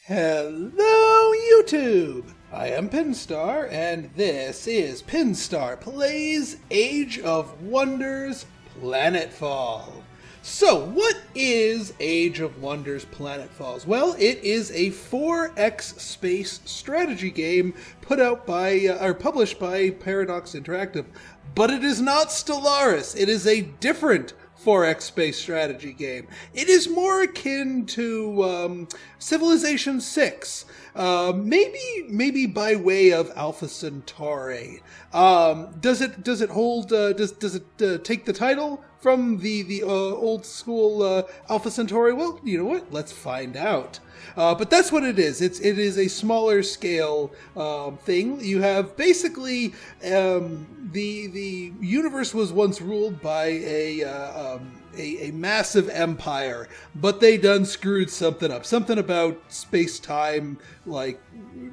Hello, YouTube! I am Pinstar, and this is Pinstar Plays Age of Wonders Planetfall. So, what is Age of Wonders Planetfalls? Well, it is a 4X space strategy game published by Paradox Interactive. But it is not Stellaris. It is a different 4X space strategy game. It is more akin to Civilization 6, maybe by way of Alpha Centauri. Does it hold? Does it take the title from the old school Alpha Centauri? Well, you know what? Let's find out. But that's what it is. It is a smaller scale thing. You have basically the universe was once ruled by a massive empire, but they done screwed something up. Something about space time, like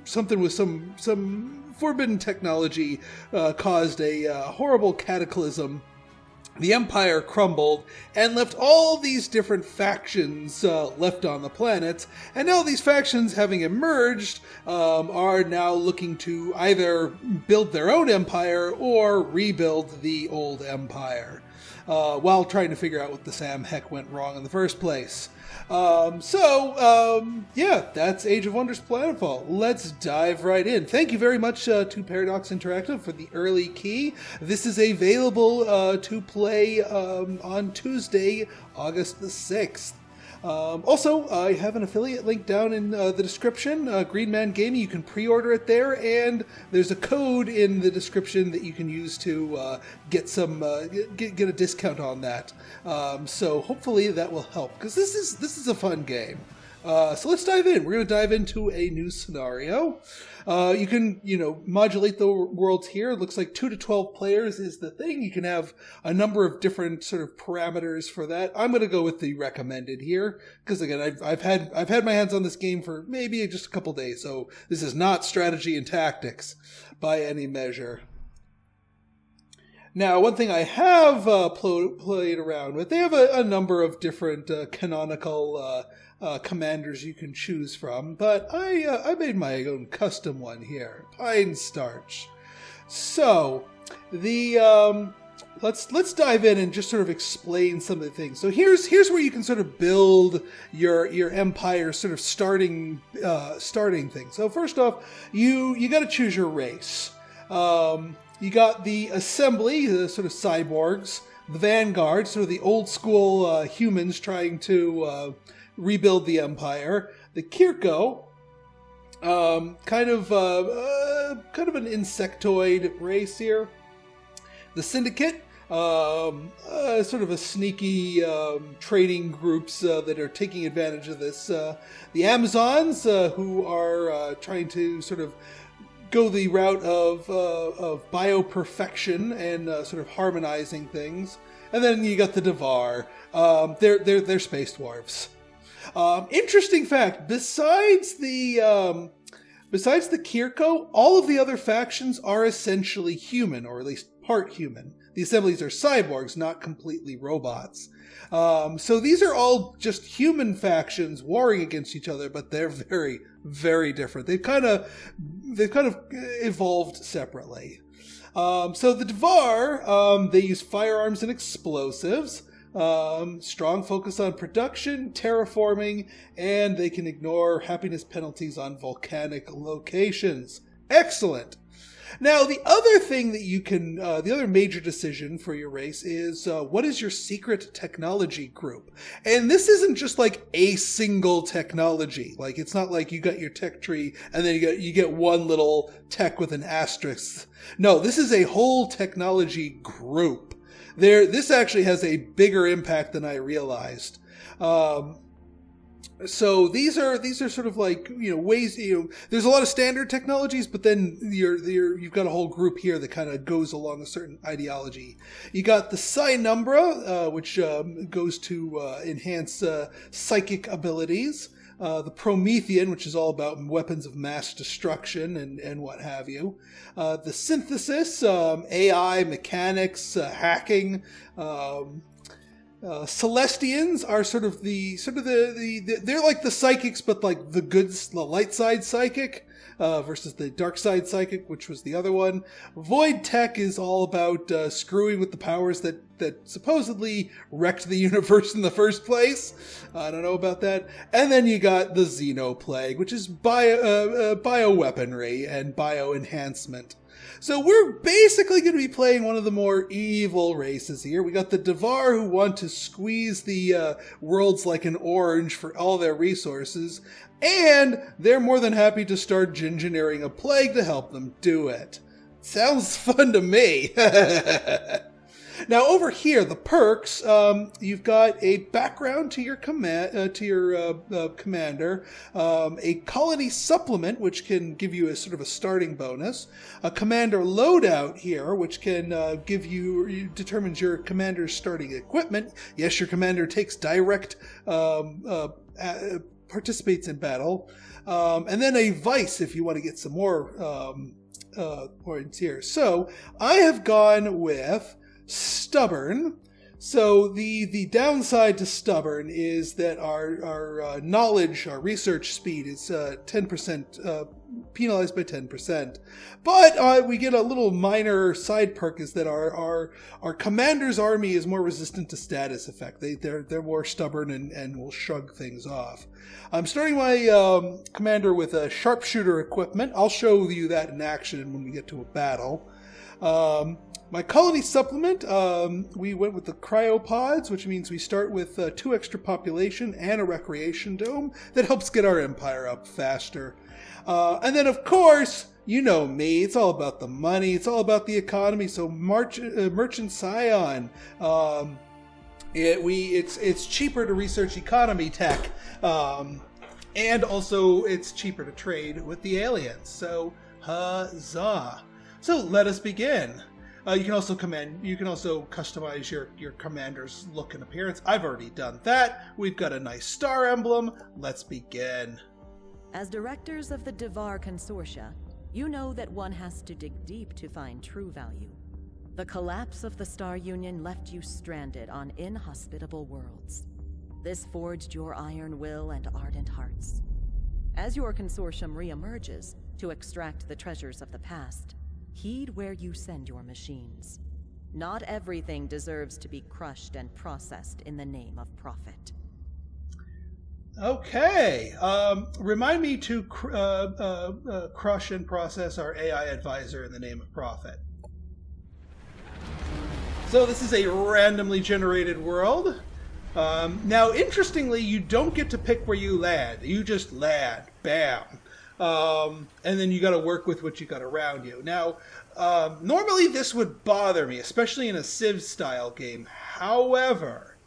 something with some forbidden technology, caused a horrible cataclysm. The empire crumbled and left all these different factions left on the planet. And now these factions, having emerged, are now looking to either build their own empire or rebuild the old empire, while trying to figure out what the Sam heck went wrong in the first place. Yeah, that's Age of Wonders Planetfall. Let's dive right in. Thank you very much to Paradox Interactive for the early key. This is available to play on Tuesday, August the 6th. Also, I have an affiliate link down in the description, Green Man Gaming. You can pre-order it there, and there's a code in the description that you can use to get a discount on that. So hopefully that will help, because this is a fun game. So let's dive in. We're going to dive into a new scenario. You can, modulate the worlds here. It looks like 2 to 12 players is the thing. You can have a number of different sort of parameters for that. I'm going to go with the recommended here, because again, I've had my hands on this game for maybe just a couple days, so this is not strategy and tactics by any measure. Now, one thing I have played around with, they have a number of different canonical commanders you can choose from, but I made my own custom one here, Pinstar. So let's dive in and just sort of explain some of the things. So here's where you can sort of build your empire, sort of starting things. So first off, you got to choose your race. You got the assembly, the sort of cyborgs, the vanguard, sort of the old school humans trying to rebuild the empire. The Kirko, kind of an insectoid race here. The Syndicate, sort of a sneaky trading groups that are taking advantage of this. The Amazons, who are trying to sort of go the route of bio-perfection and sort of harmonizing things. And then you got the Devar. They're space dwarves. Interesting fact, besides the Kirko, all of the other factions are essentially human, or at least part human. The assemblies are cyborgs, not completely robots. So these are all just human factions warring against each other, but they're very, very different. They've kind of evolved separately. So the Devar, they use firearms and explosives. Strong focus on production, terraforming, and they can ignore happiness penalties on volcanic locations. Excellent. Now, the other thing that you can, the other major decision for your race is what is your secret technology group? And this isn't just like a single technology. Like, it's not like you got your tech tree and then you get one little tech with an asterisk. No, this is a whole technology group. This actually has a bigger impact than I realized. So these are sort of like, ways, there's a lot of standard technologies, but then you've got a whole group here that kind of goes along a certain ideology. You got the Psynumbra, which goes to enhance psychic abilities. The Promethean, which is all about weapons of mass destruction and what have you. The Synthesis, AI, mechanics, hacking. Celestians are they're like the psychics, but like the light side psychic versus the dark side psychic, which was the other one. Void Tech is all about screwing with the powers that supposedly wrecked the universe in the first place. I don't know about that. And then you got the Xenoplague, which is bioweaponry and bioenhancement. So we're basically going to be playing one of the more evil races here. We got the Devar, who want to squeeze the worlds like an orange for all their resources, and they're more than happy to start engineering a plague to help them do it. Sounds fun to me. Now over here, the perks, you've got a background to your commander, a colony supplement, which can give you a sort of a starting bonus, a commander loadout here, which can determines your commander's starting equipment. Yes, your commander takes direct, participates in battle, and then a vice if you want to get some more points here. So I have gone with Stubborn. So the downside to Stubborn is that our knowledge, our research speed is 10%, penalized by 10%. But we get a little minor side perk is that our commander's army is more resistant to status effect. They're more stubborn and will shrug things off. I'm starting my commander with a sharpshooter equipment. I'll show you that in action when we get to a battle. My colony supplement, we went with the cryopods, which means we start with 2 extra population and a recreation dome that helps get our empire up faster. And then, of course, you know me, it's all about the money, it's all about the economy, so Merchant Scion, it's cheaper to research economy tech, and also it's cheaper to trade with the aliens, so huzzah. So let us begin. You can also customize your commander's look and appearance. I've already done that. We've got a nice star emblem. Let's begin. As directors of the Devar Consortia, you know that one has to dig deep to find true value. The collapse of the Star Union left you stranded on inhospitable worlds. This forged your iron will and ardent hearts. As your consortium reemerges to extract the treasures of the past, heed where you send your machines. Not everything deserves to be crushed and processed in the name of profit. Okay. Remind me to crush and process our AI advisor in the name of profit. So this is a randomly generated world. Now, interestingly, you don't get to pick where you land. You just land. Bam. And then you got to work with what you got around you. Now, normally this would bother me, especially in a Civ-style game. However,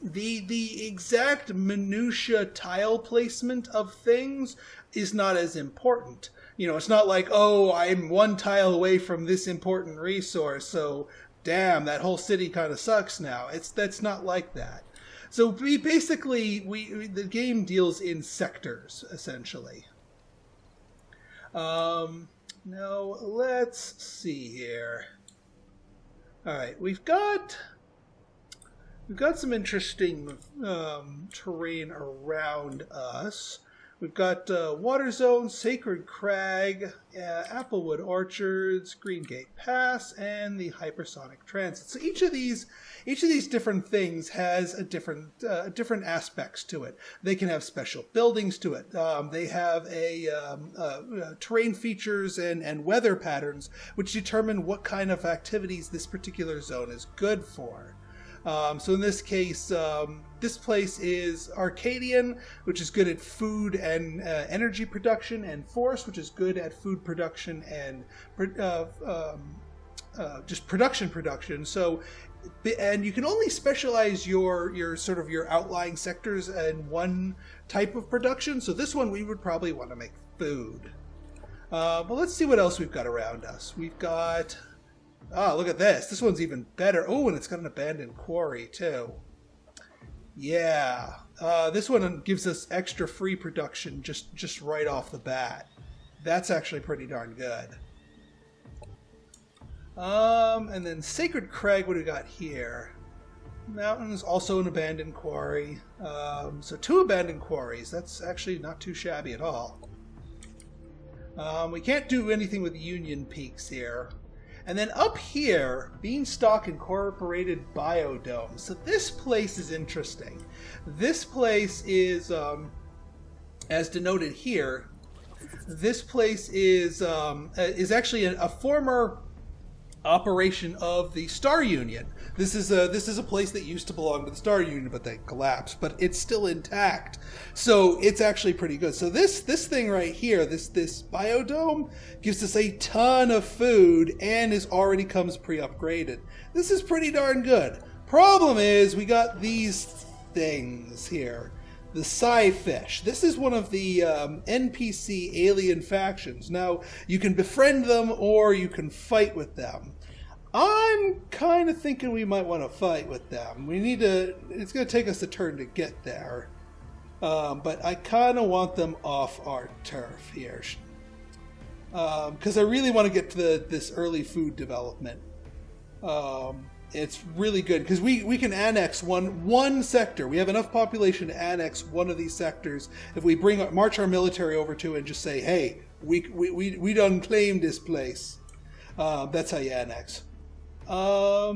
the exact minutia tile placement of things is not as important. You know, it's not like, oh, I'm one tile away from this important resource, so damn, that whole city kind of sucks now. That's not like that. So we basically, the game deals in sectors, essentially. Now, let's see here. All right, we've got some interesting terrain around us. We've got Water Zone, Sacred Crag, Applewood Orchards, Green Gate Pass, and the Hypersonic Transit. So each of these different things has a different aspects to it. They can have special buildings to it. They have terrain features and weather patterns which determine what kind of activities this particular zone is good for. So in this case, this place is Arcadian, which is good at food and energy production, and Forest, which is good at food production and just production. So, and you can only specialize your sort of your outlying sectors in one type of production. So this one we would probably want to make food. But let's see what else we've got around us. We've got. Ah, look at this. This one's even better. Oh, and it's got an abandoned quarry, too. Yeah. This one gives us extra free production just right off the bat. That's actually pretty darn good. And then Sacred Crag, what do we got here? Mountains, also an abandoned quarry. So 2 abandoned quarries. That's actually not too shabby at all. We can't do anything with Union Peaks here. And then up here, Beanstalk Incorporated Biodome. So this place is interesting. This place is, as denoted here, this place is actually a former operation of the Star Union. This is a place that used to belong to the Star Union, but they collapsed. But it's still intact, so it's actually pretty good. So this thing right here, this biodome, gives us a ton of food and already comes pre-upgraded. This is pretty darn good. Problem is, we got these things here. The Sci-Fish. This is one of the NPC alien factions. Now, you can befriend them or you can fight with them. I'm kind of thinking we might want to fight with them. It's going to take us a turn to get there. But I kind of want them off our turf here. Because I really want to get to this early food development. It's really good because we can annex one sector. We have enough population to annex one of these sectors if we march our military over to it and just say, hey, we done claimed this place. That's how you annex. Now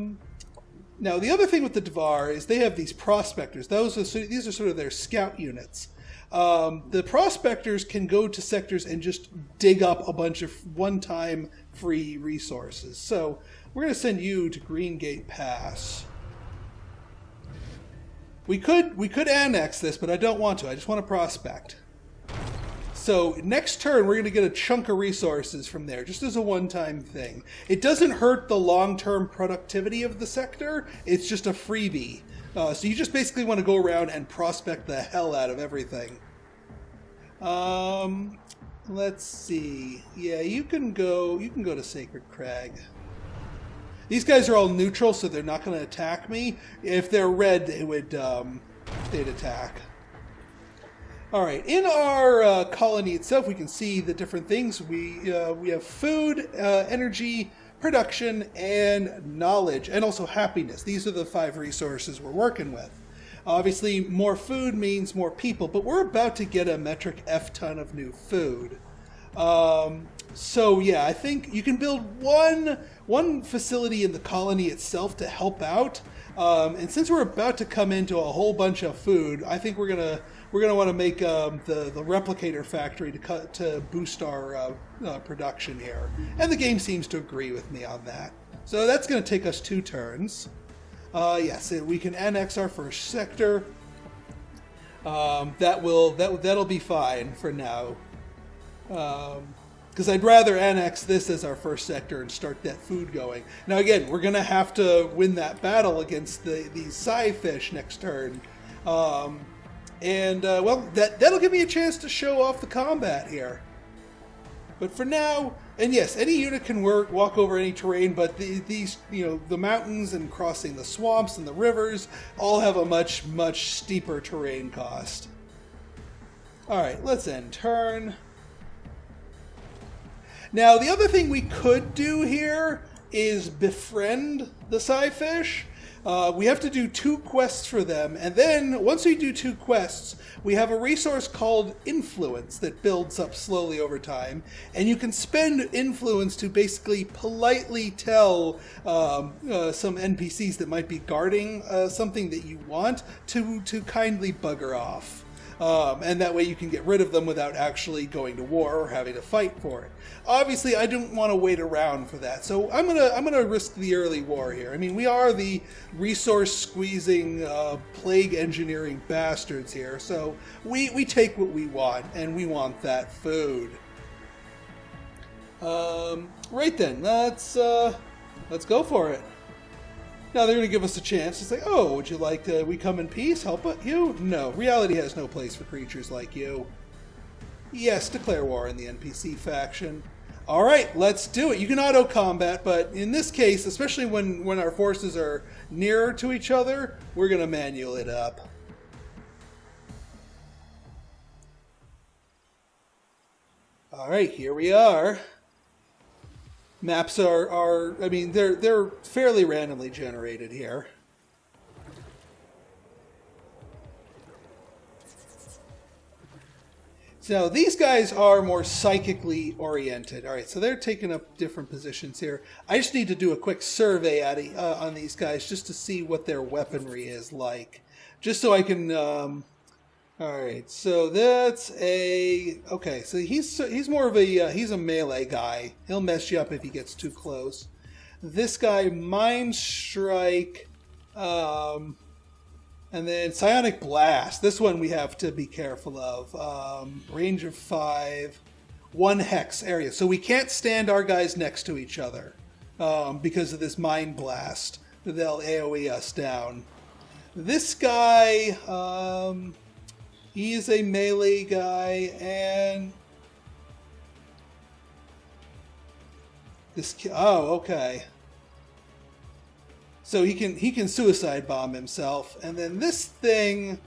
the other thing with the Devar is they have these prospectors. These are sort of their scout units. The prospectors can go to sectors and just dig up a bunch of one-time free resources. So we're going to send you to Green Gate Pass. We could annex this, but I don't want to. I just want to prospect. So next turn, we're going to get a chunk of resources from there, just as a one-time thing. It doesn't hurt the long-term productivity of the sector. It's just a freebie. So you just basically want to go around and prospect the hell out of everything. Let's see. Yeah, you can go to Sacred Crag. These guys are all neutral, so they're not going to attack me. If they're red, they'd attack. All right, in our colony itself, we can see the different things. We have food, energy, production, and knowledge, and also happiness. These are the 5 resources we're working with. Obviously, more food means more people, but we're about to get a metric F ton of new food. So yeah, I think you can build one facility in the colony itself to help out. And since we're about to come into a whole bunch of food, I think we're gonna want to make the replicator factory to boost our production here. And the game seems to agree with me on that. So that's going to take us 2 turns. Yes, we can annex our first sector. That'll be fine for now. Because I'd rather annex this as our first sector and start that food going. Now again, we're going to have to win that battle against these Sci-Fish next turn. Well, that'll give me a chance to show off the combat here. But for now, and yes, any unit can walk over any terrain, but these, the mountains and crossing the swamps and the rivers all have a much, much steeper terrain cost. Alright, let's end turn. Now, the other thing we could do here is befriend the Sci-Fish. We have to do 2 quests for them, and then once we do 2 quests, we have a resource called Influence that builds up slowly over time, and you can spend Influence to basically politely tell some NPCs that might be guarding something that you want to kindly bugger off. And that way you can get rid of them without actually going to war or having to fight for it. Obviously, I don't want to wait around for that, so I'm gonna risk the early war here. I mean, we are the resource-squeezing, plague engineering bastards here, so we take what we want, and we want that food. Right then, let's go for it. Now they're going to give us a chance to say, oh, would you like we come in peace, help you? No, reality has no place for creatures like you. Yes, declare war in the NPC faction. Alright, let's do it. You can auto-combat, but in this case, especially when our forces are nearer to each other, we're going to manual it up. Alright, here we are. Maps are I mean, they're fairly randomly generated here. So these guys are more psychically oriented. All right, so they're taking up different positions here. I just need to do a quick survey on these guys just to see what their weaponry is like. Just so I can... all right, so that's a... Okay, so he's more of a... he's a melee guy. He'll mess you up if he gets too close. This guy, Mind Strike... and then Psionic Blast. This one we have to be careful of. Range of 5. 1 hex area. So we can't stand our guys next to each other because of this Mind Blast. They'll AoE us down. This guy, he is a melee guy, and this... Oh, okay. So he can suicide bomb himself, and then this thing,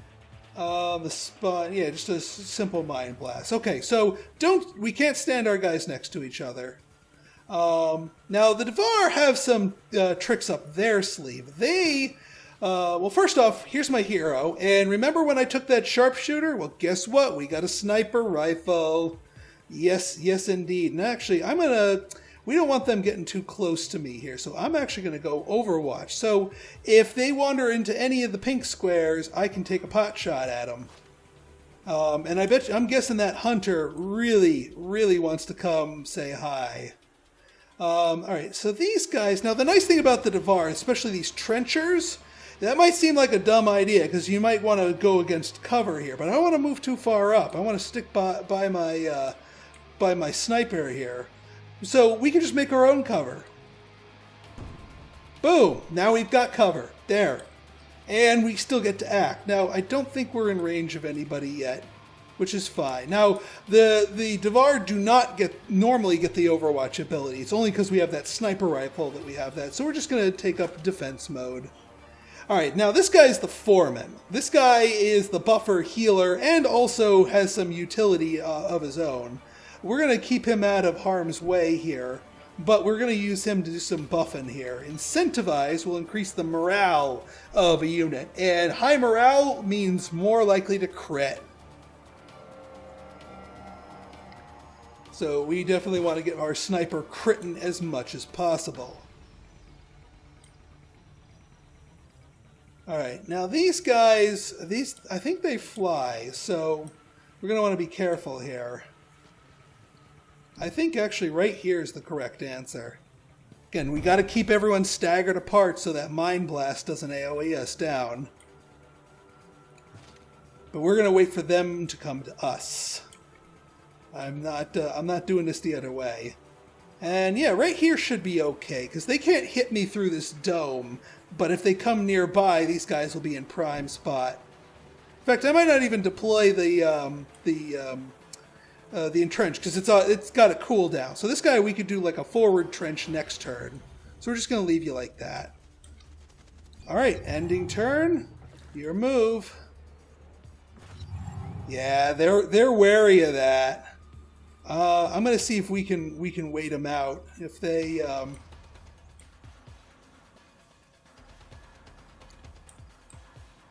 the spot, yeah, just a simple mind blast. Okay, so we can't stand our guys next to each other. Now the Devar have some tricks up their sleeve. They, well, first off, here's my hero, and remember when I took that sharpshooter? Well, guess what? We got a sniper rifle. Yes, indeed. And actually, we don't want them getting too close to me here, so I'm actually going to go Overwatch. So if they wander into any of the pink squares, I can take a pot shot at them. And I'm guessing that hunter really, really wants to come say hi. All right, so these guys... Now, the nice thing about the Devar, especially these trenchers, that might seem like a dumb idea, because you might want to go against cover here, but I don't want to move too far up. I want to stick by my sniper here. So we can just make our own cover. Boom! Now we've got cover. There. And we still get to act. Now, I don't think we're in range of anybody yet, which is fine. Now, the Devar do not normally get the Overwatch ability. It's only because we have that sniper rifle that we have that. So we're just going to take up defense mode. Alright, now this guy's the foreman. This guy is the buffer healer and also has some utility of his own. We're going to keep him out of harm's way here, but we're going to use him to do some buffing here. Incentivize will increase the morale of a unit, and high morale means more likely to crit. So we definitely want to get our sniper critting as much as possible. Alright, now these guys, I think they fly, so we're going to want to be careful here. I think actually right here is the correct answer. Again, we got to keep everyone staggered apart so that Mind Blast doesn't AoE us down. But we're going to wait for them to come to us. I'm not doing this the other way. And yeah, right here should be okay, because they can't hit me through this dome. But if they come nearby, these guys will be in prime spot. In fact, I might not even deploy the entrench, because it's got a cooldown. So this guy, we could do like a forward trench next turn. So we're just going to leave you like that. Alright, ending turn. Your move. Yeah, they're wary of that. I'm going to see if we can wait them out. If they...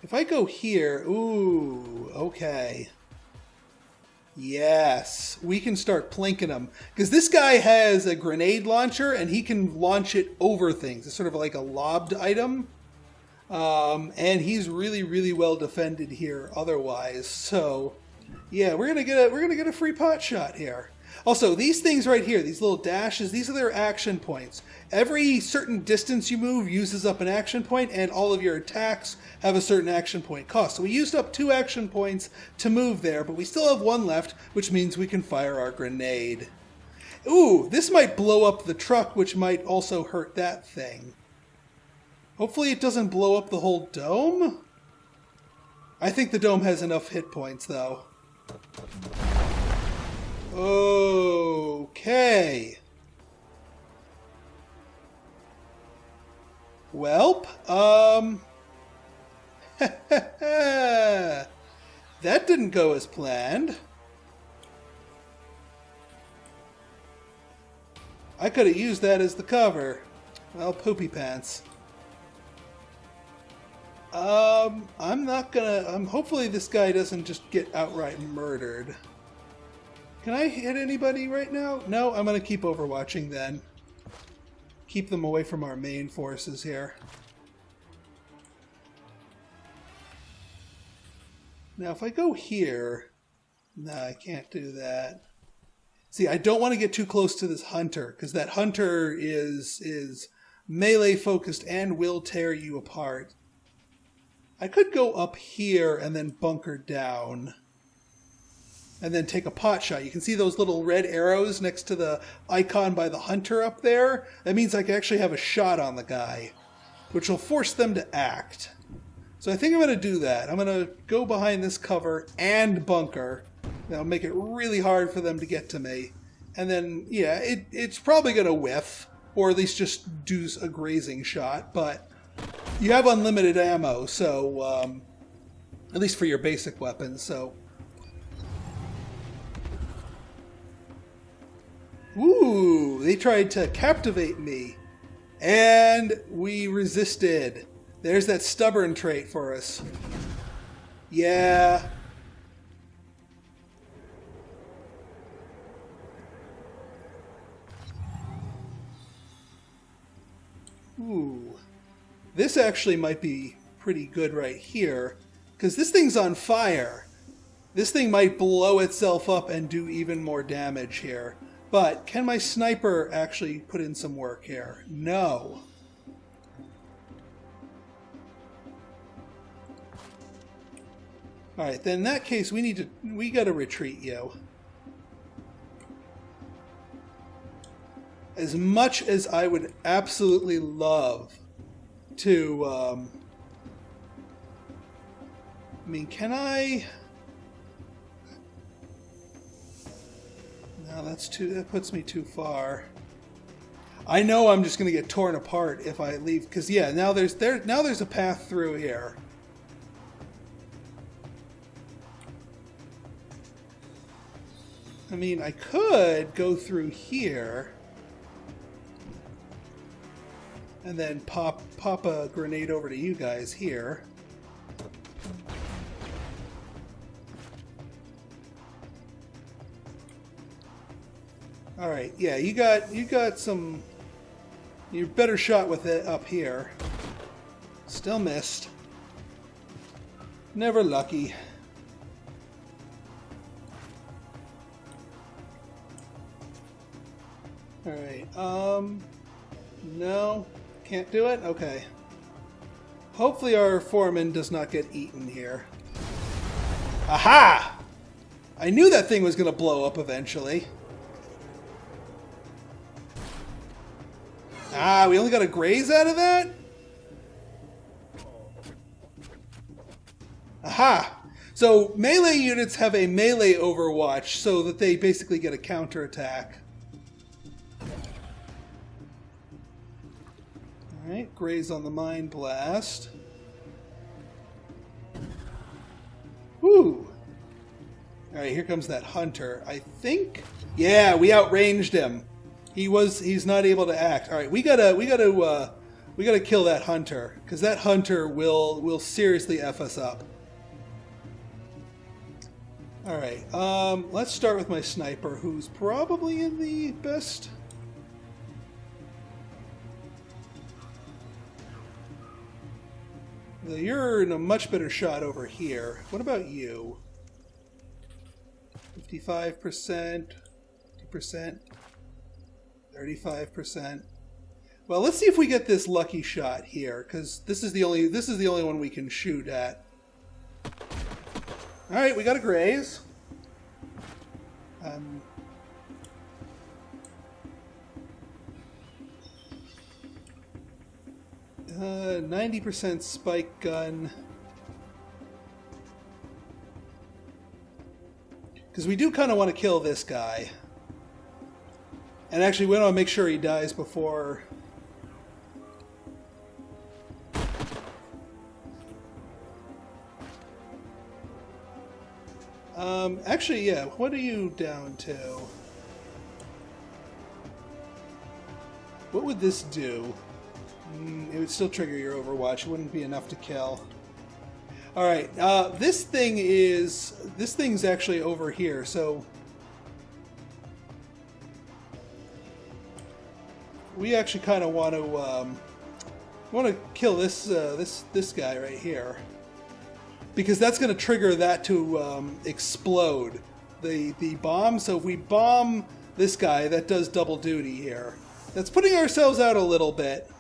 If I go here... Ooh, okay. Yes, we can start plinking them. Because this guy has a grenade launcher, and he can launch it over things. It's sort of like a lobbed item. And he's really, really well defended here otherwise. So, yeah, we're gonna get a free pot shot here. Also, these things right here, these little dashes, these are their action points. Every certain distance you move uses up an action point, and all of your attacks have a certain action point cost. So we used up 2 action points to move there, but we still have 1 left, which means we can fire our grenade. Ooh, this might blow up the truck, which might also hurt that thing. Hopefully it doesn't blow up the whole dome? I think the dome has enough hit points, though. Okay. Welp, that didn't go as planned. I could have used that as the cover. Well, poopy pants. I'm not gonna... hopefully this guy doesn't just get outright murdered. Can I hit anybody right now? No, I'm gonna keep overwatching then. Keep them away from our main forces here. Now, if I go here... No, I can't do that. See, I don't want to get too close to this hunter, because that hunter is melee focused and will tear you apart. I could go up here and then bunker down. And then take a pot shot. You can see those little red arrows next to the icon by the hunter up there? That means I can actually have a shot on the guy, which will force them to act. So I think I'm going to do that. I'm going to go behind this cover and bunker. That'll make it really hard for them to get to me. And then, yeah, it's probably going to whiff, or at least just do a grazing shot, but you have unlimited ammo, so, at least for your basic weapons, so. Ooh, they tried to captivate me, and we resisted. There's that stubborn trait for us. Yeah. Ooh. This actually might be pretty good right here, because this thing's on fire. This thing might blow itself up and do even more damage here. But can my sniper actually put in some work here? No. Alright, then in that case we gotta retreat you. As much as I would absolutely love to, I mean, can I? No, that puts me too far. I know I'm just going to get torn apart if I leave, because yeah, now there's a path through here. I mean, I could go through here and then pop a grenade over to you guys here. All right, yeah, you got some. You're better shot with it up here. Still missed. Never lucky. All right. No, can't do it. Okay. Hopefully our foreman does not get eaten here. Aha! I knew that thing was going to blow up eventually. Ah, we only got a graze out of that? Aha! So melee units have a melee overwatch so that they basically get a counterattack. Alright, graze on the Mind Blast. Woo! Alright, here comes that hunter. I think... Yeah, we outranged him. He's not able to act. All right, we gotta kill that hunter, because that hunter will seriously F us up. All right, let's start with my sniper, who's probably in the best. You're in a much better shot over here. What about you? 55%, 50%. 35%. Well, let's see if we get this lucky shot here, because this is the only one we can shoot at. All right, we got a graze. 90% spike gun. Because we do kind of want to kill this guy. And actually, we want to make sure he dies before... actually, yeah, what are you down to? what would this do? It would still trigger your Overwatch. It wouldn't be enough to kill. All right, this thing's actually over here. So we actually kind of want to kill this guy right here, because that's going to trigger that to explode the bomb. So if we bomb this guy, that does double duty here. That's putting ourselves out a little bit.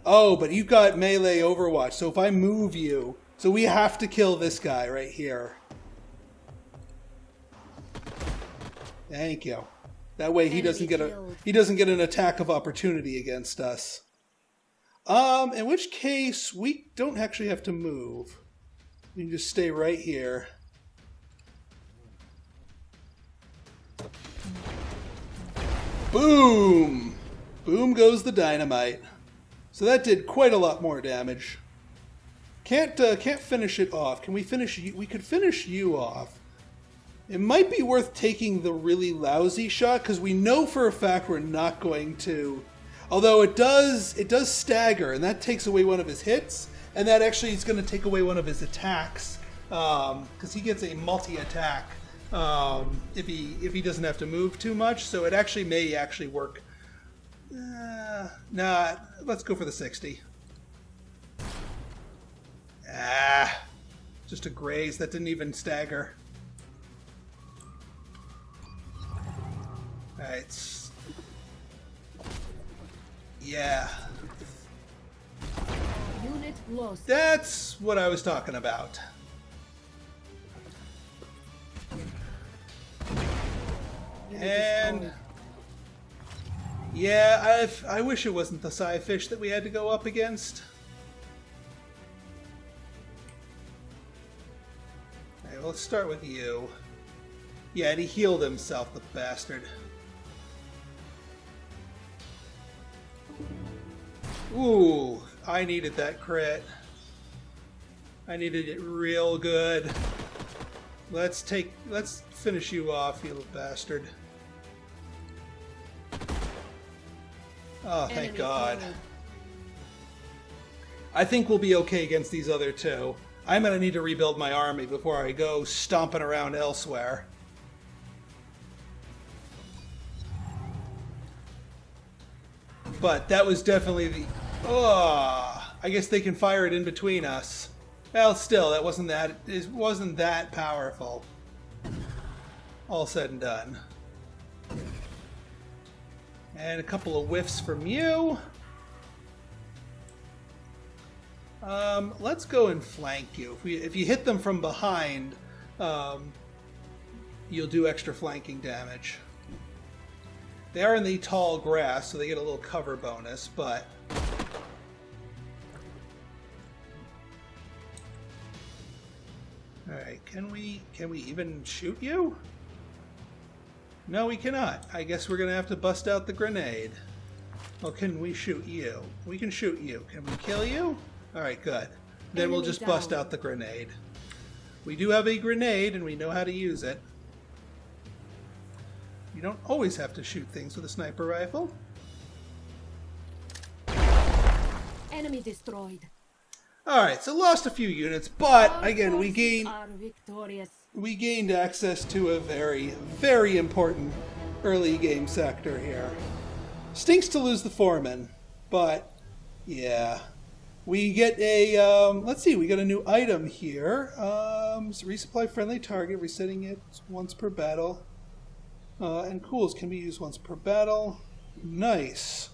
Oh, but you've got melee Overwatch, so if I move you, so we have to kill this guy right here. Thank you. That way he doesn't get an attack of opportunity against us. In which case we don't actually have to move. We can just stay right here. Boom! Boom goes the dynamite. So that did quite a lot more damage. Can't finish it off. Can we finish you? We could finish you off. It might be worth taking the really lousy shot, because we know for a fact we're not going to. Although it does stagger, and that takes away one of his hits, and that actually is going to take away one of his attacks, because he gets a multi-attack if he doesn't have to move too much. So it actually may work. Nah, let's go for the 60. Just a graze. That didn't even stagger. Alright. Yeah. Unit lost. That's what I was talking about. And yeah, I wish it wasn't the Sci-Fish that we had to go up against. Alright, let's start with you. Yeah, and he healed himself, the bastard. Ooh, I needed that crit. I needed it real good. Let's finish you off, you little bastard. Oh, thank God. I think we'll be okay against these other two. I'm going to need to rebuild my army before I go stomping around elsewhere. But that was definitely the... Oh, I guess they can fire it in between us. Well, still, it wasn't that powerful. All said and done. And a couple of whiffs from you. Let's go and flank you. If you hit them from behind, you'll do extra flanking damage. They are in the tall grass, so they get a little cover bonus, but... Alright, can we even shoot you? No, we cannot. I guess we're going to have to bust out the grenade. Well, can we shoot you? We can shoot you. Can we kill you? Alright, good. Then we'll just bust out the grenade. We do have a grenade, and we know how to use it. You don't always have to shoot things with a sniper rifle. Enemy destroyed. Alright, so lost a few units, but again, we gained access to a very, very important early game sector here. Stinks to lose the foreman, but yeah. We get a, let's see, we got a new item here. Resupply friendly target, resetting it once per battle. And cools can be used once per battle. Nice.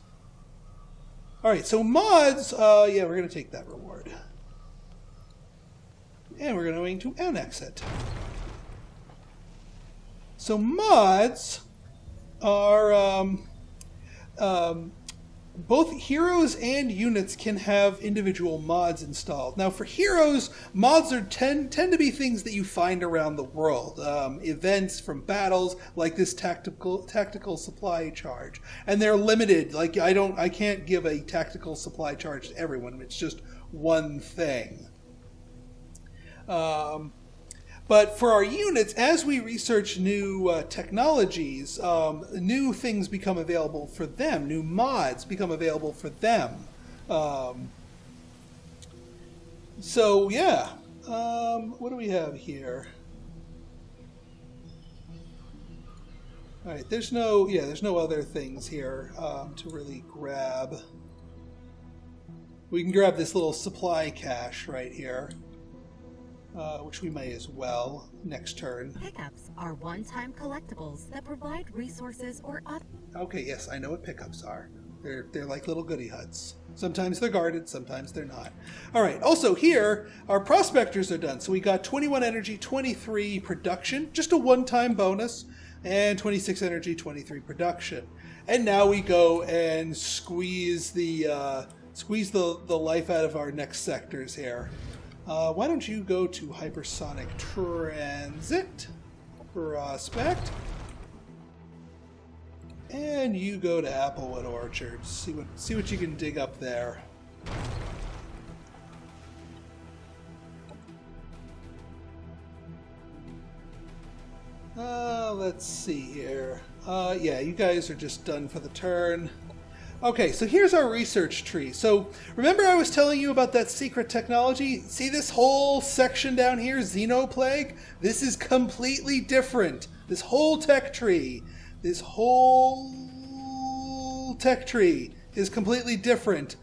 Alright, so mods, yeah, we're going to take that reward. And we're going to annex it. So mods are, both heroes and units can have individual mods installed. Now for heroes, mods tend to be things that you find around the world. Events from battles, like this tactical supply charge. And they're limited. Like I can't give a tactical supply charge to everyone. It's just one thing. But for our units, as we research new technologies, new things become available for them. New mods become available for them. So yeah, what do we have here? All right, there's no other things here to really grab. We can grab this little supply cache right here, which we may as well next turn. Pickups are one-time collectibles that provide resources or other. Okay, yes, I know what pickups are. They're like little goodie huts. Sometimes they're guarded, sometimes they're not. All right, also here, our prospectors are done. So we got 21 energy, 23 production, just a one-time bonus, and 26 energy, 23 production. And now we go and squeeze the life out of our next sectors here. Why don't you go to hypersonic transit, prospect, and you go to Applewood Orchard. See what you can dig up there. Let's see here. Yeah, you guys are just done for the turn. Okay, so here's our research tree. So remember I was telling you about that secret technology? See this whole section down here, Xenoplague? This is completely different. This whole tech tree is completely different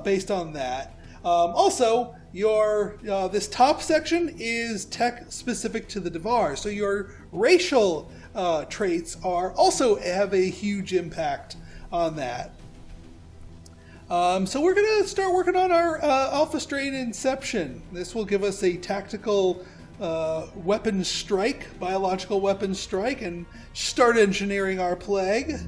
based on that. Also, your this top section is tech specific to the Devar, so your racial traits also have a huge impact on that. So we're going to start working on our Alpha Strain Inception. This will give us a tactical weapon strike, biological weapon strike, and start engineering our plague.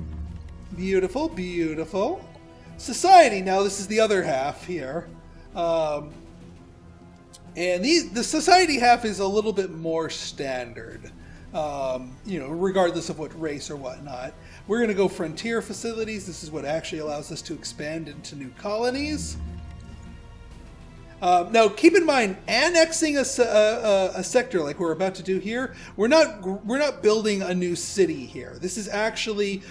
Beautiful, beautiful. Society, now this is the other half here. And the society half is a little bit more standard, regardless of what race or whatnot. We're going to go frontier facilities. This is what actually allows us to expand into new colonies. Now, keep in mind, annexing a sector like we're about to do here, we're not building a new city here. This is actually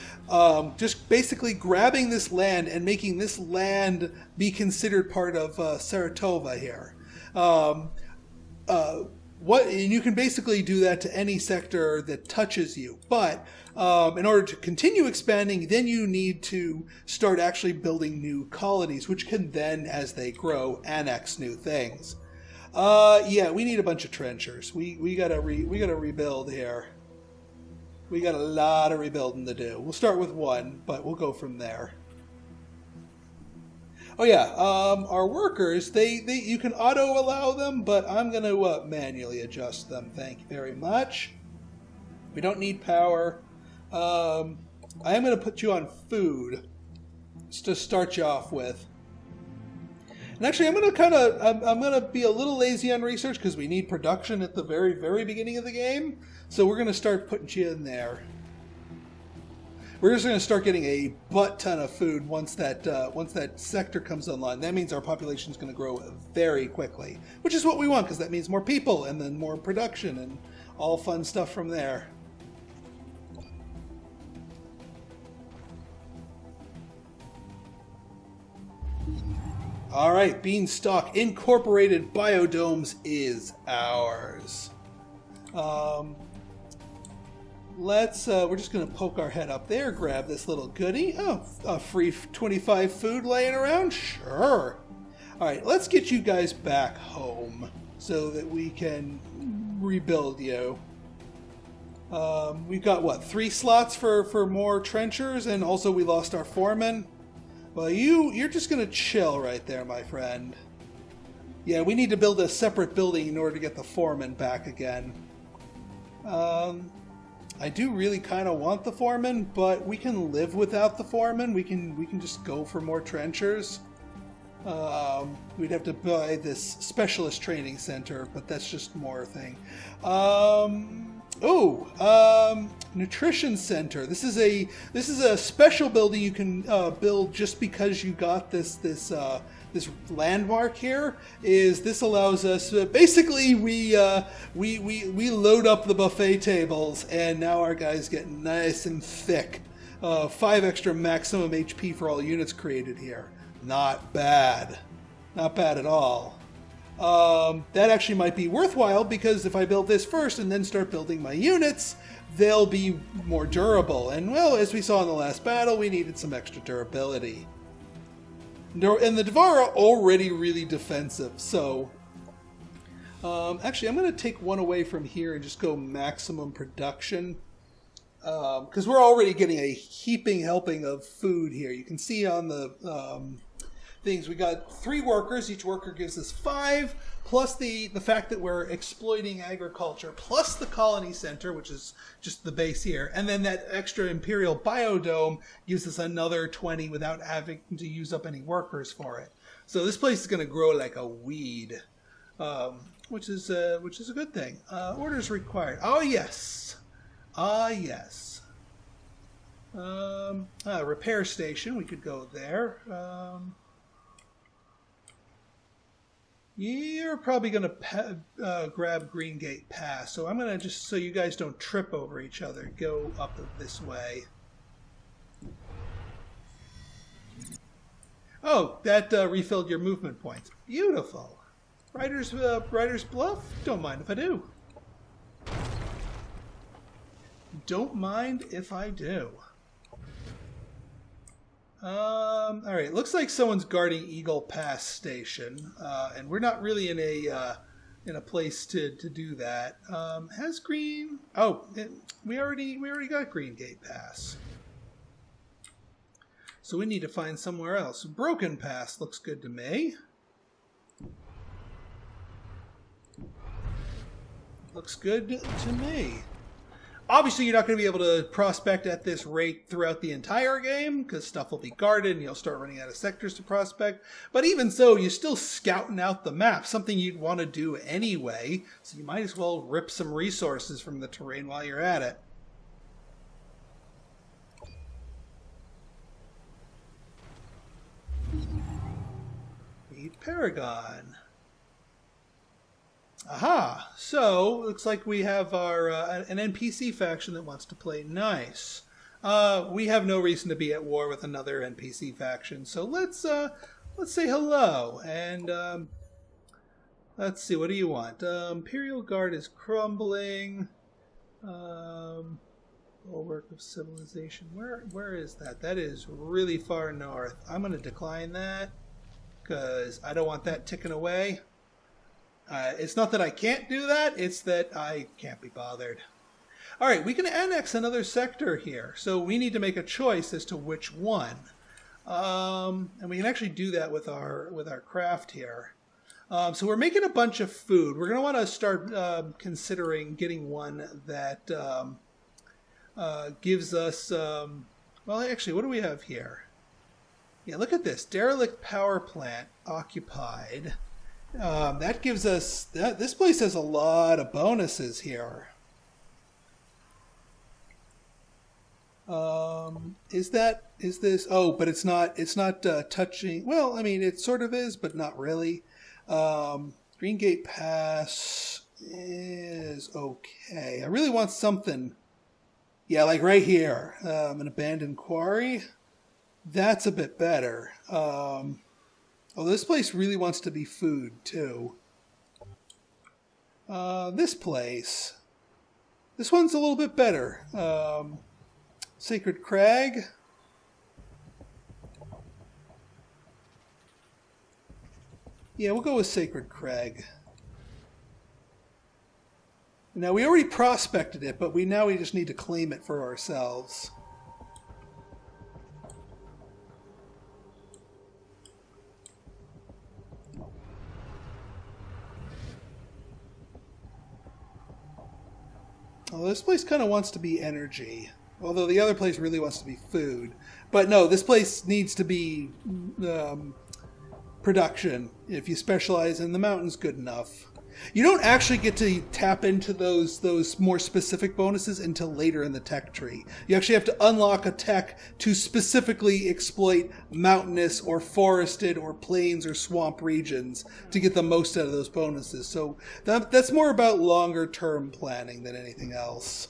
just basically grabbing this land and making this land be considered part of Saratova here. And you can basically do that to any sector that touches you. But in order to continue expanding, then you need to start actually building new colonies, which can then, as they grow, annex new things. Yeah, we need a bunch of trenchers. We gotta rebuild here. We got a lot of rebuilding to do. We'll start with one, but we'll go from there. Oh yeah, our workers, you can auto allow them, but I'm going to manually adjust them. Thank you very much. We don't need power. I am going to put you on food just to start you off with. And actually, I'm going to be a little lazy on research because we need production at the very, very beginning of the game. So we're going to start putting you in there. We're just going to start getting a butt ton of food once that sector comes online. That means our population is going to grow very quickly, which is what we want because that means more people and then more production and all fun stuff from there. All right, Beanstalk Incorporated Biodomes is ours. We're just going to poke our head up there, grab this little goodie. Oh, a free 25 food laying around? Sure. All right, let's get you guys back home so that we can rebuild you. We've got, what, 3 slots for more trenchers, and also we lost our foreman. Well, you're just going to chill right there, my friend. Yeah, we need to build a separate building in order to get the foreman back again. I do really kind of want the foreman, but we can live without the foreman. We can just go for more trenchers. We'd have to buy this specialist training center, but that's just more thing. Nutrition center. This is a special building you can build just because you got this this landmark here is this allows us basically we load up the buffet tables, and now our guys get nice and thick. 5 extra maximum HP for all units created here. Not bad. Not bad at all. That actually might be worthwhile, because if I build this first and then start building my units, they'll be more durable. And, well, as we saw in the last battle, we needed some extra durability. And the Devar are already really defensive, so... actually, I'm going to take one away from here and just go maximum production. Because we're already getting a heaping helping of food here. You can see on the things, we got 3 workers. Each worker gives us 5, plus the fact that we're exploiting agriculture, plus the colony center, which is just the base here. And then that extra Imperial Biodome gives us another 20 without having to use up any workers for it. So this place is going to grow like a weed, which is a good thing. Orders required. Oh, yes. Ah, yes. Repair station. We could go there. You're probably going to grab Green Gate Pass. So I'm going to, just so you guys don't trip over each other, go up this way. Oh, that refilled your movement points. Beautiful. Rider's Bluff? Don't mind if I do. Don't mind if I do. Alright, looks like someone's guarding Eagle Pass Station, and we're not really in a place to do that. Has Green... Oh, we already got Green Gate Pass. So we need to find somewhere else. Broken Pass looks good to me. Looks good to me. Obviously, you're not going to be able to prospect at this rate throughout the entire game, because stuff will be guarded and you'll start running out of sectors to prospect. But even so, you're still scouting out the map, something you'd want to do anyway, so you might as well rip some resources from the terrain while you're at it. Meet Paragon. Aha! So, looks like we have our an NPC faction that wants to play nice. We have no reason to be at war with another NPC faction, so let's say hello, and let's see, what do you want? Imperial Guard is crumbling. Bulwark of Civilization. Where is that? That is really far north. I'm going to decline that, because I don't want that ticking away. It's not that I can't do that, it's that I can't be bothered. Alright, we can annex another sector here, so we need to make a choice as to which one. And we can actually do that with our craft here. So we're making a bunch of food. We're going to want to start considering getting one that gives us... well, actually, what do we have here? Yeah, look at this. Derelict power plant occupied. That gives us... this place has a lot of bonuses here. Is this... Oh, but it's not touching... Well, I mean, it sort of is, but not really. Green Gate Pass is okay. I really want something... Yeah, like right here. An abandoned quarry. That's a bit better. Oh, this place really wants to be food, too. This place. This one's a little bit better. Sacred Crag. Yeah, we'll go with Sacred Crag. Now, we already prospected it, but we just need to claim it for ourselves. Well, this place kind of wants to be energy, although the other place really wants to be food. But no, this place needs to be production. If you specialize in the mountains, good enough. You don't actually get to tap into those more specific bonuses until later in the tech tree. You actually have to unlock a tech to specifically exploit mountainous or forested or plains or swamp regions to get the most out of those bonuses. So that's more about longer term planning than anything else.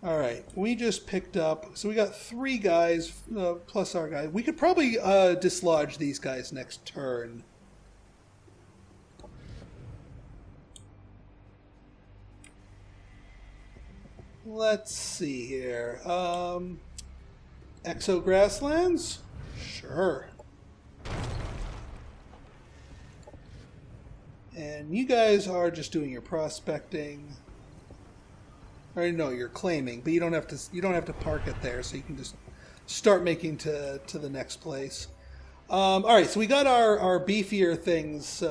All right, we just picked up, so we got 3 guys plus our guy. We could probably dislodge these guys next turn. Let's see here. Exo Grasslands? Sure. And you guys are just doing your prospecting. Or no, you're claiming, but you don't have to park it there, so you can just start making to the next place. All right, so we got our beefier things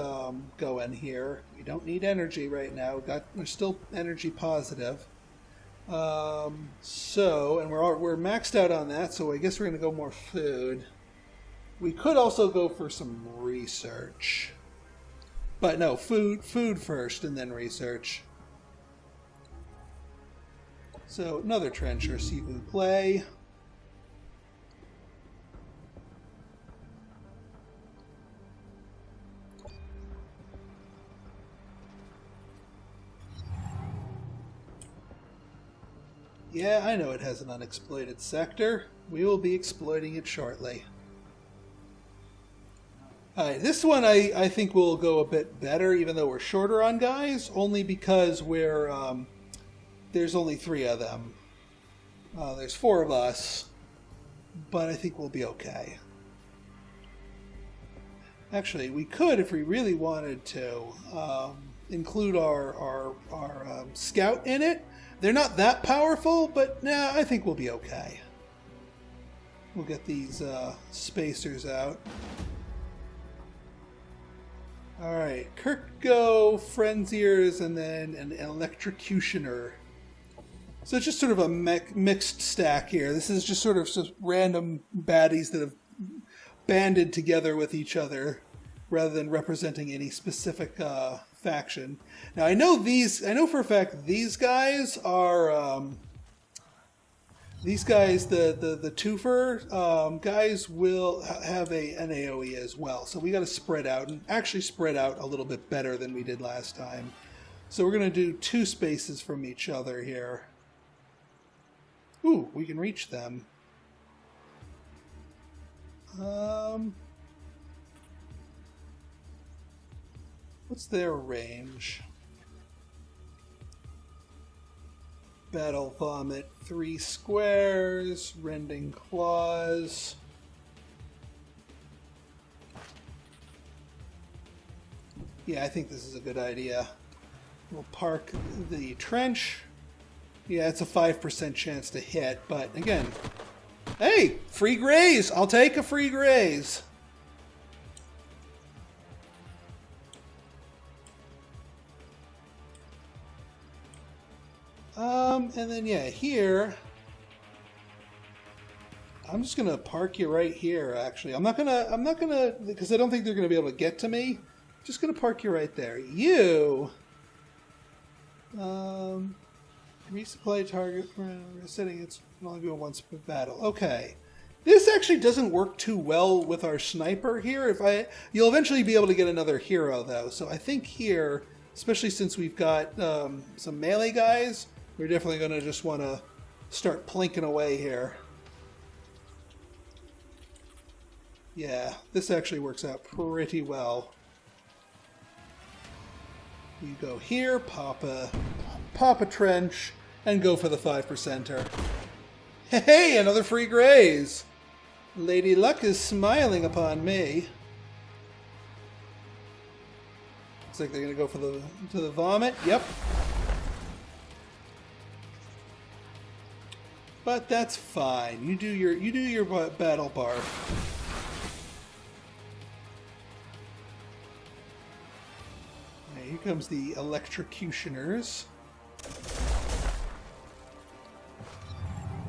going here. We don't need energy right now. We're still energy positive. So, and we're maxed out on that, so I guess we're gonna go more food. We could also go for some research, but no, food first, and then research. So, another trencher, s'il vous plaît. Yeah, I know it has an unexploited sector. We will be exploiting it shortly. Alright, this one I think will go a bit better, even though we're shorter on guys, only because we're... there's only 3 of them. There's 4 of us, but I think we'll be okay. Actually, we could, if we really wanted to, include our scout in it. They're not that powerful, but nah, I think we'll be okay. We'll get these spacers out. Alright, Kirko, Frenziers, and then an Electrocutioner. So it's just sort of a mixed stack here. This is just sort of just random baddies that have banded together with each other rather than representing any specific faction. Now I know for a fact these guys are the twofer guys will have an AoE as well. So we got to spread out and actually spread out a little bit better than we did last time. So we're going to do 2 spaces from each other here. Ooh, we can reach them. What's their range? Battle Vomit, 3 squares, Rending Claws. Yeah, I think this is a good idea. We'll park the trench. Yeah, it's a 5% chance to hit, but again, hey, free graze! I'll take a free graze. And then yeah, here, I'm just gonna park you right here. Actually, I'm not gonna, because I don't think they're gonna be able to get to me. I'm just gonna park you right there. You, resupply target for setting it's only go once per battle. Okay. This actually doesn't work too well with our sniper here. You'll eventually be able to get another hero though. So I think here, especially since we've got some melee guys, we're definitely going to just want to start plinking away here. Yeah, this actually works out pretty well. You go here, pop a trench, and go for the 5%er. Hey, another free graze! Lady Luck is smiling upon me. Looks like they're gonna go for the vomit. Yep. But that's fine. You do your battle barb. Okay, here comes the Electrocutioners.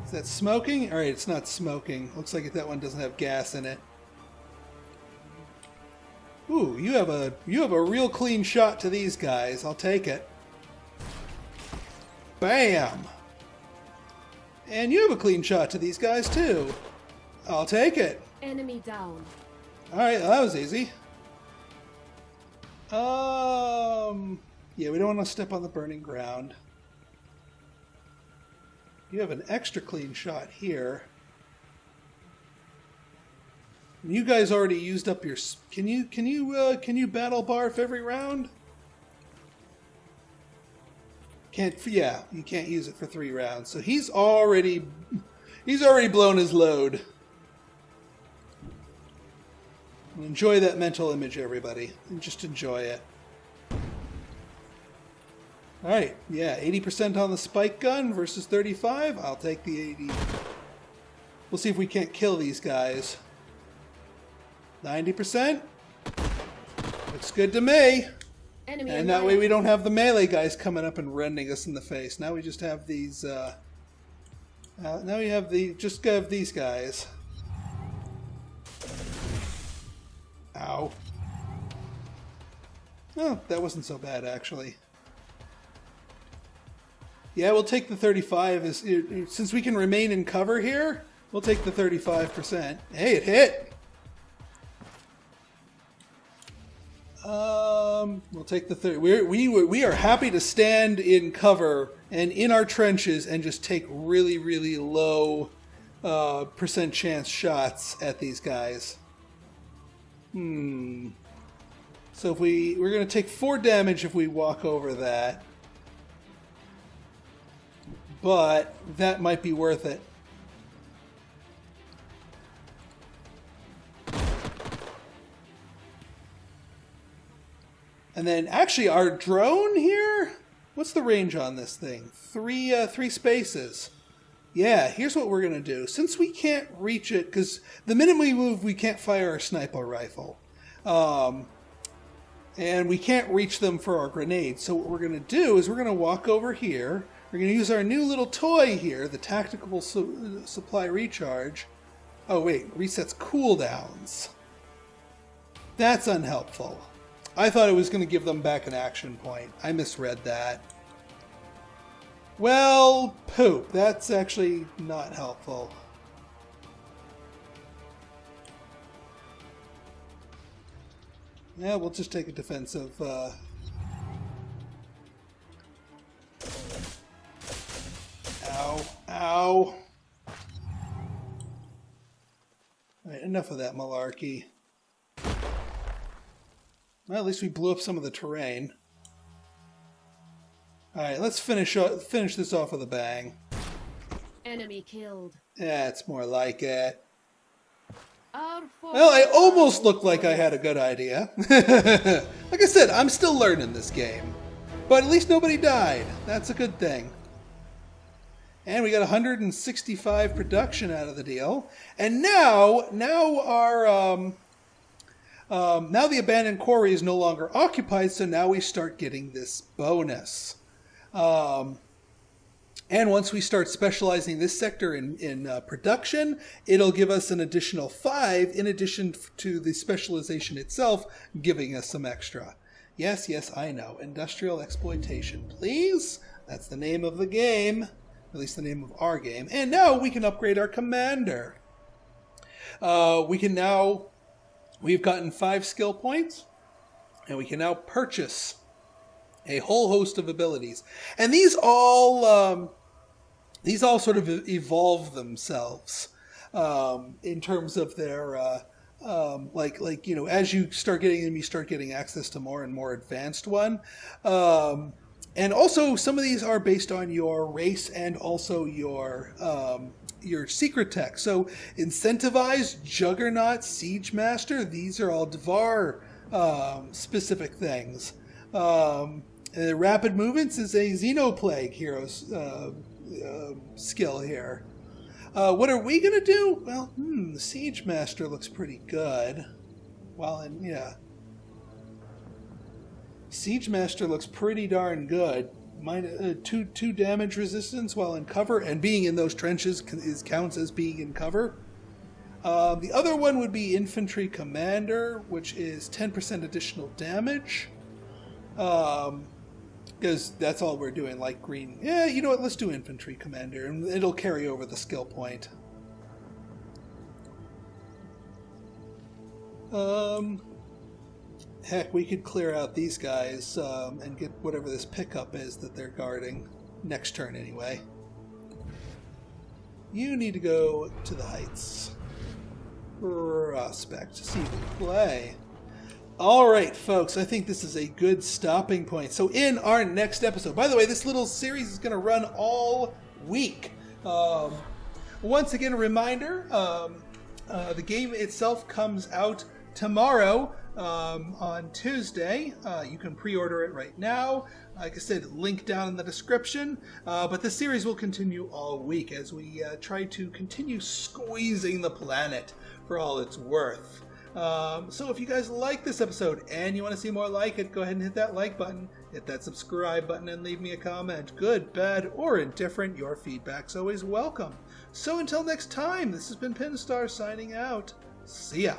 Is that smoking? Alright, it's not smoking. Looks like that one doesn't have gas in it. Ooh, you have a real clean shot to these guys. I'll take it. Bam! And you have a clean shot to these guys too. I'll take it. Enemy down. Alright, that was easy. Yeah, we don't want to step on the burning ground. You have an extra clean shot here. You guys already used up your... Can you battle barf every round? Can't. Yeah, you can't use it for 3 rounds. So he's already blown his load. Enjoy that mental image, everybody. And just enjoy it. Alright, yeah, 80% on the spike gun versus 35. I'll take the 80. We'll see if we can't kill these guys. 90%. Looks good to me. Enemy And that way we don't have the melee guys coming up and rending us in the face. Now we just have these, now we have just have these guys. Ow. Oh, that wasn't so bad, actually. Yeah, we'll take the 35. Since we can remain in cover here, we'll take the 35%. Hey, it hit! We'll take the 30. We are happy to stand in cover and in our trenches and just take really, really low percent chance shots at these guys. So if we're going to take 4 damage if we walk over that. But that might be worth it. And then actually our drone here, what's the range on this thing? 3 spaces. Yeah, here's what we're going to do. Since we can't reach it, because the minute we move, we can't fire our sniper rifle. And we can't reach them for our grenades. So what we're going to do is we're going to walk over here. We're going to use our new little toy here, the tactical supply recharge. Oh wait, resets cooldowns. That's unhelpful. I thought it was going to give them back an action point. I misread that. Well, poop. That's actually not helpful. Yeah, we'll just take a defensive... Ow. Ow. Alright, enough of that malarkey. Well, at least we blew up some of the terrain. Alright, let's finish this off with a bang. Enemy killed. Yeah, it's more like it. Our Well, I almost looked like I had a good idea. Like I said, I'm still learning this game. But at least nobody died. That's a good thing. And we got 165 production out of the deal. And now our... now the abandoned quarry is no longer occupied, so now we start getting this bonus. And once we start specializing this sector in production, it'll give us an additional 5 in addition to the specialization itself, giving us some extra. Yes, I know. Industrial exploitation, please. That's the name of the game. At least the name of our game. And now we can upgrade our commander. We've gotten 5 skill points, and we can now purchase a whole host of abilities. And these all sort of evolve themselves in terms of their as you start getting them, you start getting access to more and more advanced one. And also, some of these are based on your race and also your secret tech. So, Incentivize, Juggernaut, Siege Master, these are all Dvar specific things. Rapid Movements is a Xenoplague hero's skill here. What are we going to do? Well, the Siege Master looks pretty good. Siege Master looks pretty darn good. Two damage resistance while in cover, and being in those trenches counts as being in cover. The other one would be Infantry Commander, which is 10% additional damage. Because that's all we're doing, like green. Yeah, you know what? Let's do Infantry Commander, and it'll carry over the skill point. Heck, we could clear out these guys and get whatever this pickup is that they're guarding. Next turn, anyway. You need to go to the heights. Prospect. See you play. Alright, folks, I think this is a good stopping point. So in our next episode, by the way, this little series is going to run all week. Once again, a reminder, the game itself comes out tomorrow on Tuesday. You can pre-order it right now. Like I said, link down in the description. But the series will continue all week as we try to continue squeezing the planet for all it's worth. So if you guys like this episode and you want to see more like it, go ahead and hit that like button, hit that subscribe button, and leave me a comment. Good, bad, or indifferent, your feedback's always welcome. So until next time, this has been Pinstar signing out. See ya.